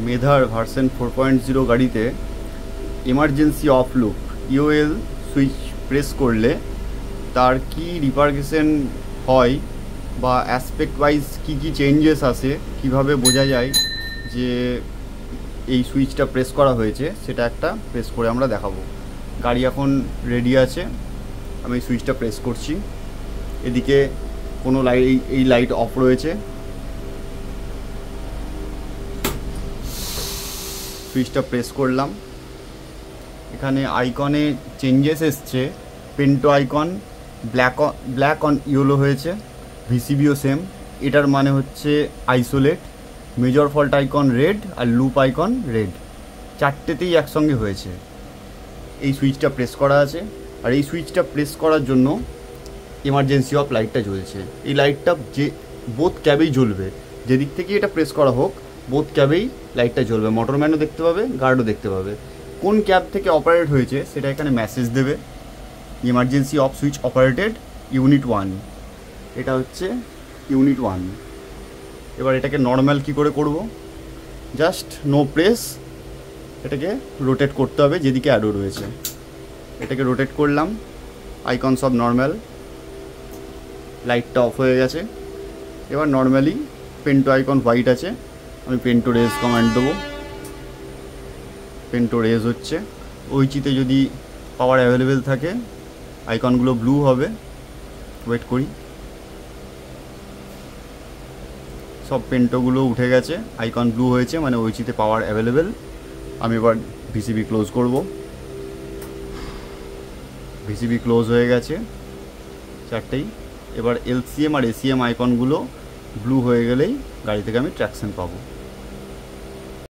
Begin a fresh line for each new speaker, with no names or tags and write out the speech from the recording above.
মেধার ভার্সন 4.0 গাড়িতে emergency off loop EOL switch press করলে তার কি রিপারকেশন হয় বা অ্যাসপেক্ট ওয়াইজ কী চেঞ্জেস আসে, কিভাবে বোঝা যায় যে এই সুইচটা প্রেস করা হয়েছে, সেটা একটা প্রেস করে আমরা দেখাবো। গাড়ি এখন রেডি আছে, আমি সুইচটা প্রেস করছি। এদিকে কোনো এই লাইট অফ রয়েছে, সুইচটা প্রেস করলাম। এখানে আইকনে চেঞ্জেস এসছে, panto icon black on yellow হয়েছে, ভিসিবিও সেম। এটার মানে হচ্ছে isolate. Major fault icon red আর লুপ আইকন রেড, চারটেতেই একসঙ্গে হয়েছে। এই সুইচটা প্রেস করা আছে, আর এই সুইচটা প্রেস করার জন্য এমার্জেন্সি অফ লাইটটা জ্বলছে। এই লাইটটা যে বোথ ক্যাবেই জ্বলবে, যেদিক থেকে এটা প্রেস করা হোক বোথ ক্যাবেই লাইটটা জ্বলবে। মোটরম্যানও দেখতে পাবে, গার্ডও দেখতে পাবে। কোন ক্যাব থেকে অপারেট হয়েছে সেটা এখানে মেসেজ দেবে, emergency off switch operated unit 1। এটা হচ্ছে ইউনিট 1। এবার এটাকে নর্মাল কি করে করব, জাস্ট নো প্রেস, এটাকে রোটেট করতে হবে যেদিকে অ্যারো রয়েছে। এটাকে রোটেট করলাম, আইকন সব নর্মাল, লাইটটা অফ হয়ে গেছে। এবার নর্মালি পেন্টো আইকন হোয়াইট আছে, আমি পেন্টো রেজ কমান্ড দেবো। পেন্টো রেজ হচ্ছে, ওইচিতে যদি পাওয়ার অ্যাভেলেবেল থাকে আইকনগুলো ব্লু হবে। ওয়েট করি, সব পেন্টোগুলো উঠে গেছে, আইকন ব্লু হয়েছে, মানে ওইচিতে পাওয়ার অ্যাভেলেবেল। আমি এবার ভিসিবি ক্লোজ করব। ভিসিবি ক্লোজ হয়ে গেছে চারটেই। এবার এলসিএম আর এসিএম আইকনগুলো ব্লু হয়ে গেলেই গাড়ি থেকে আমি ট্র্যাকশন পাবো।